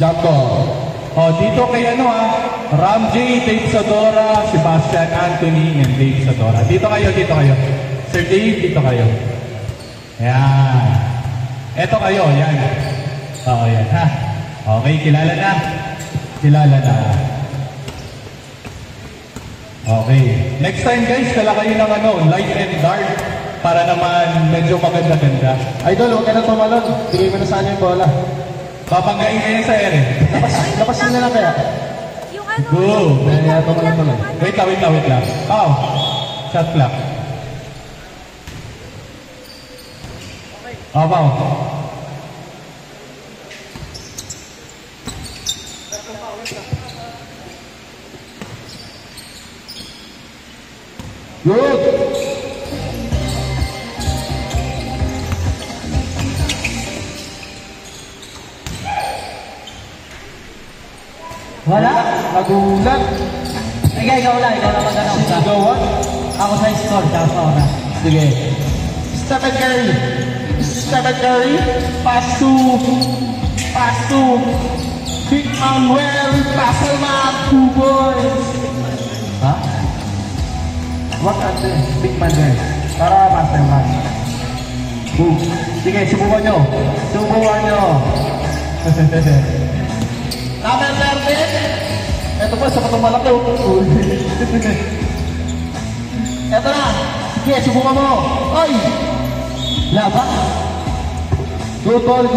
Jump ball. Oh, dito kay Ram J, Dave Sadora, Sebastian Anthony, and Dave Sadora. Dito kayo, dito kayo. Sir Dave, dito kayo. Yan. Eto kayo, yan. Oo, yan ha. Okay, kilala na. Kilala na. Okay. Next time guys, dala kayo ng light and dark para naman medyo maganda-ganda. Idol, huwag ka na tumalon. Bigay mo na sa yung bola. Papanggain kayo sa ere. Lapas nyo na lang kaya. Yung ano? Go! Tumalon. Wait lang. Oh, shot clock. Oh, wow. Good! Wala? Nagulat. Sige, ikaw lang mag-anong. Sigawan. Ako sa score, tsaka sa oras. Sige. Stephen Curry. Pass to Big Manuel Passelman. 2 points. Ha? What are Big Manuel? Para Passelman. Boom. Sige, subukan nyo. Number 13. Ito po, sa patong malaki. Ito na. Sige, subukan mo. Oy! Laba. Good ball.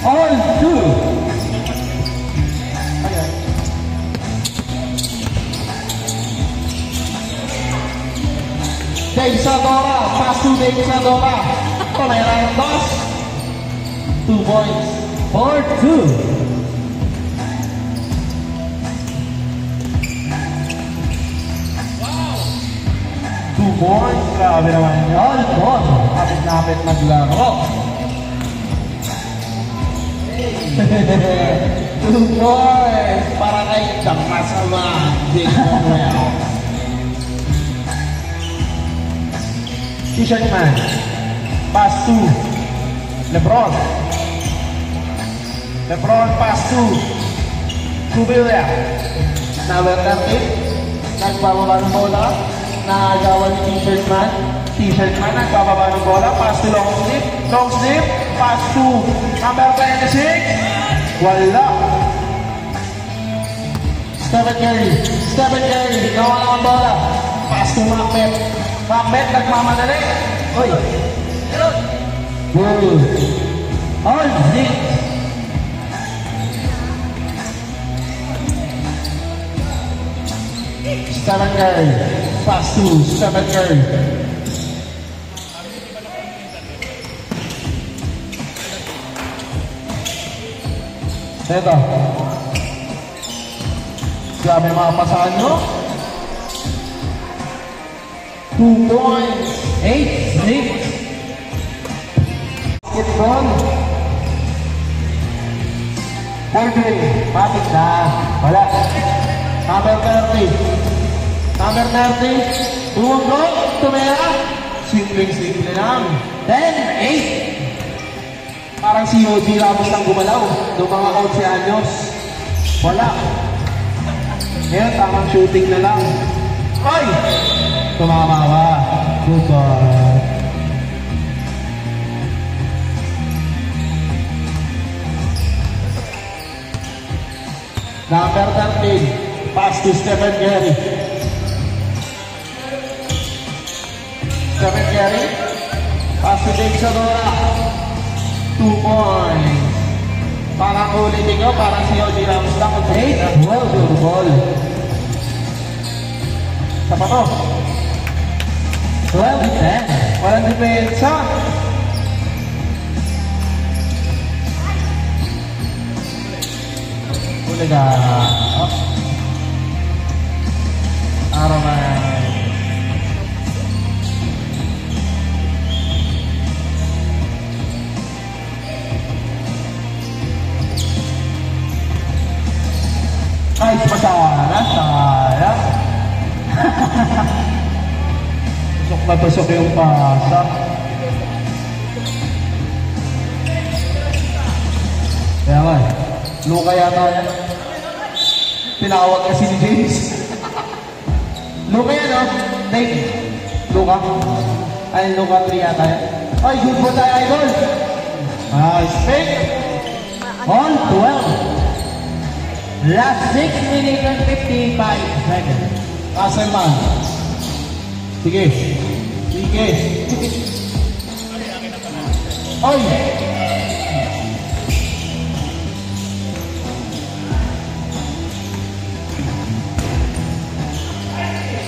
All two. Dave Sadora, pass to Dave Sadora. Mayroon ng toss. 2 points. 4-2. 2 points. Grabe naman yun. All four. Kapit-kapit maglaro. 2 points. Para kay Damasama. Big Manuel. T-shirt man. Pass to LeBron. Pass to Villa. Number 13. Nagbababa ng bola. Nakagawa ni T-shirt man. Nagbababa ng bola. Pass to long slip. Pass to number 26. Wala. Stephen Curry. Nawala ang bola. Pass to Macbeth, nagmamadali. Uy. Good. All six. Stephen Curry. Pass to Stephen Curry. Ito. Grabe mga pasahan nyo. 2 points. 8-6. Basketball. Ballplay. Matik na. Wala. Number 30. Bumungo. Tumera. Simple lang. 10-8. Parang si Yoji Ramos lang gumalaw. Noong mga 11 anyos. Wala. Ngayon, tamang shooting na lang. Ay! Tumama ka. Good ball. Number 13. Pass to Stephen Curry. Pass to Dave Sadora. 2 points. Parang ulitin ko, parang si Yoji Ramos lang. 8-12. Ball. Sa pa to? 12-10. Walang depensa. Uli ka. Araw na. Kahit pa sana, sayang. Tusok na tusok yung pasa. Kaya nga, Luka yata yan. Tinawag kasi ni James. Luka yan, no? Dave. Luka. Ay, Luka 3 yata yan. Ay, good po tayo, idol. Nice pick. On 12. Last 6 minutes and 55 seconds. Castleman. Sige. Sige. Oy!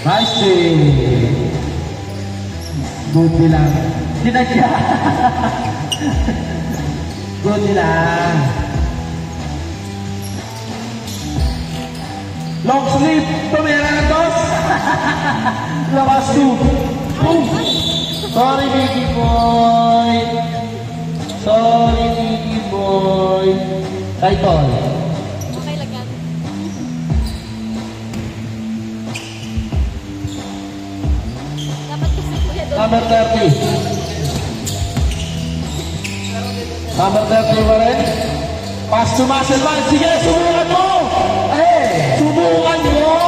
Nice day. Good lang. Sinadya. Good lang. Long sleeve. Tumira ng dos. Labas 2. Boom. Sorry, Mickey boy. Sorry, Mickey boy. Title. Okay lang yan. Dapat kasi kuya doon. Number 30. Number 30 pa rin. Pass to Muscleman. Sige, subukan mo! Eh, subukan mo!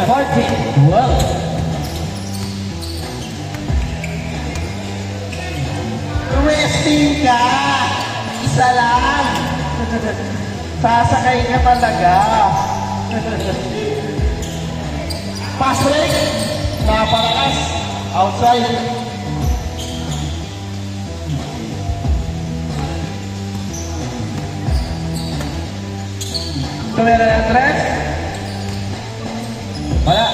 40. 12. Resting ka! Isa lang! Sasakay ka talaga! Pass break! Naparakas! Outside! Tumira ng tres? Wala!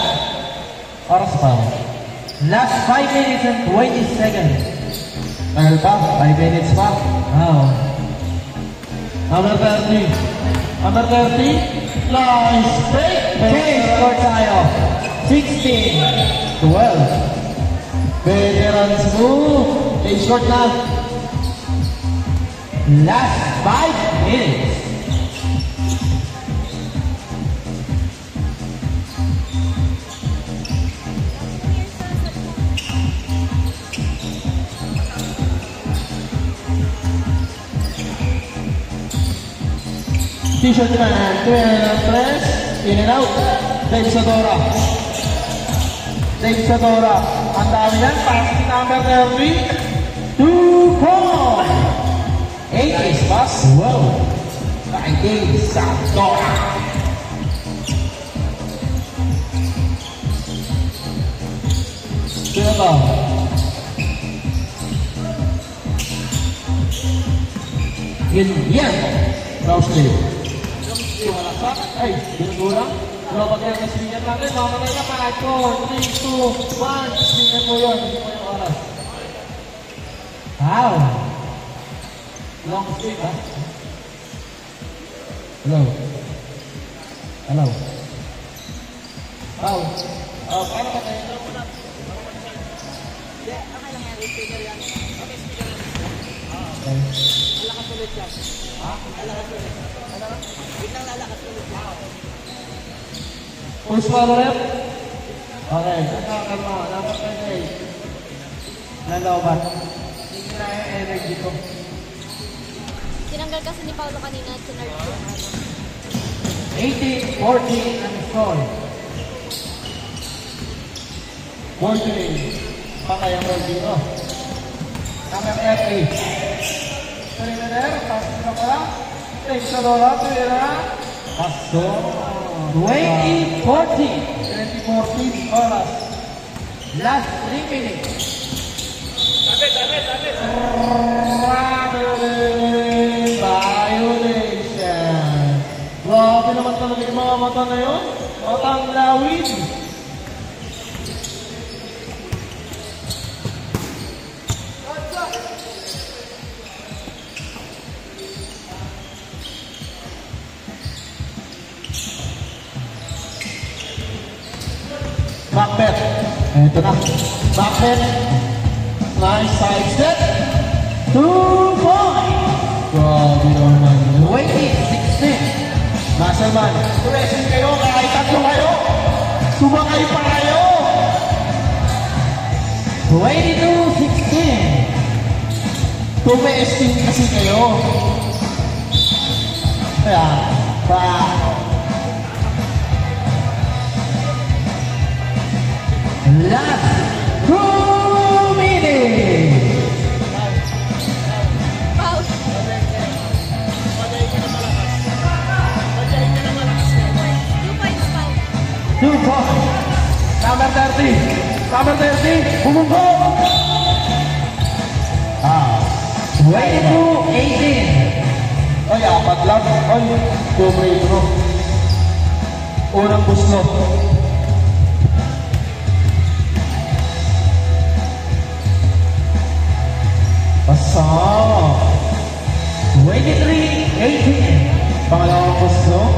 Oras pa. Last 5 minutes and 20 seconds. Tagal pa? 5 minutes pa? Wow. Number 30. Number 30. Nice break! Okay, score tayo. 16. 12. Veterans move. Okay, short na. Last 5 minutes. T-shirt man, 2 press, in and out. Dave Sadora. Dave Sadora. Ang dami yan, pass number 30. 2 points. 8 is pass. Wow. Kay Dave Sadora. Sino to? Yan. Cross leg. Ay, binugulang. Lumabag yan ang swinger natin. Mamatay na 5, 4, 3, 2, 1. Swinger mo yun. Hindi mo yung oras. Wow. Long sleeve, ha? Hello. Hello. Wow. Paano ka tayo? Okay lang yan. Speaker yan. Okay, speaker yan. Okay. Lalakas ulit yan. Ha? Lalakas ulit. Biglang lalakas ulit yan. Push mo rep. Okay. Kalma. Dapat ka na eh. Nalobat. Hindi na yung energy ko. Tinanggal kasi ni Paolo kanina at sinard ko. 18, 14, and score. 14. Pakaya mo dito. Number 30. Perimeter. Pass na pala. Take sa lola. Tira. Paso. 20, 40. 20-14. Oras. Last 3 minutes. Violation. Grabe naman talaga yung mga mata na yun. Matang lawin. Backped. Ito na. Backped. Nice side step. 2 points. Grabe naman yun. 20, 16. Muscleman, tumesin kayo, kahit tatlo kayo. Sumakay pa kayo. 22-16. Tumesting kasi kayo. Kaya, Last 2 minutes. Pause. 2 points pause. 2 points. number 30. Number 30, bumunggo. 22-18. Ay, apat lang. Ay, double bro. Unang buslo. Pasok. 23-18. Pangalawang buslo.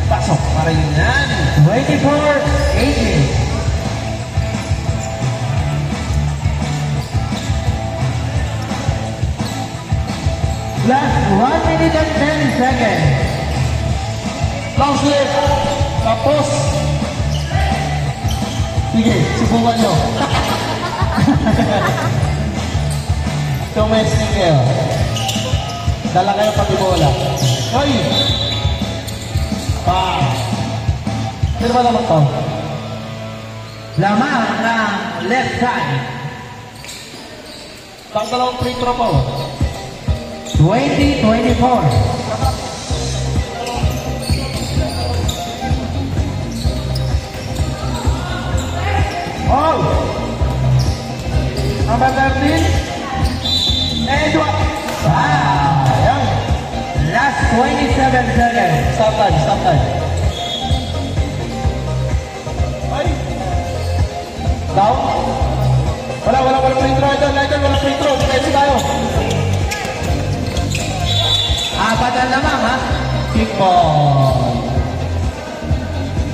Pasok pa rin yan. 24-18. Last 1 minute and 10 seconds. Long slip. Tapos. Sige, subukan nyo. Tumesting kayo. Dala kayo pati bola. Hoy! Sino ba naman to? Lamang ng left side. Dalawang free throw pa. 20-24. Oh! Number 13. Edward. Ayan. Last 27 seconds. Stop time, stop time. Ay! Down. Wala free throw. Idol, wala free throw. Pwede tayo. Apat na lamang, ha? Kickball.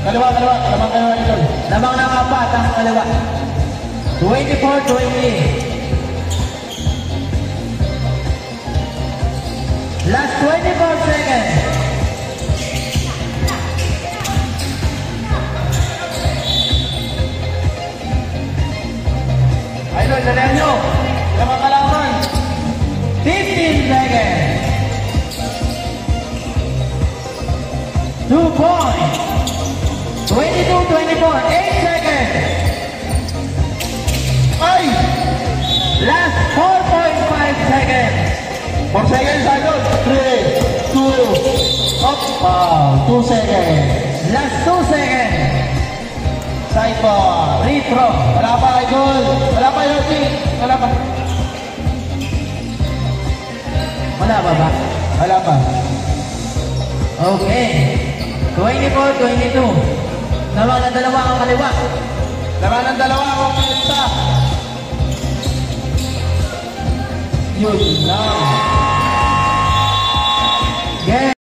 Kaliwa. Lamang kayo, Idol. Lamang ng apat ang kaliwa. 24-20. Last 24 seconds. Idol, dalihan nyo. Lamang kalaman. 15 seconds. 2 points. 22-24. 8 seconds. Ay! Last 4.5 seconds. 4 seconds, Idol. 3, 2, up. 2 seconds. Last 2 seconds. Sidebar. Free throw. Wala pa, Idol. Wala pa, Yoshi. Wala pa. Wala ba ba? Wala pa. Okay. 24-22. Lamang na dalawa ang kaliwa. Laman ng dalawa, okay, isa. Yun lang.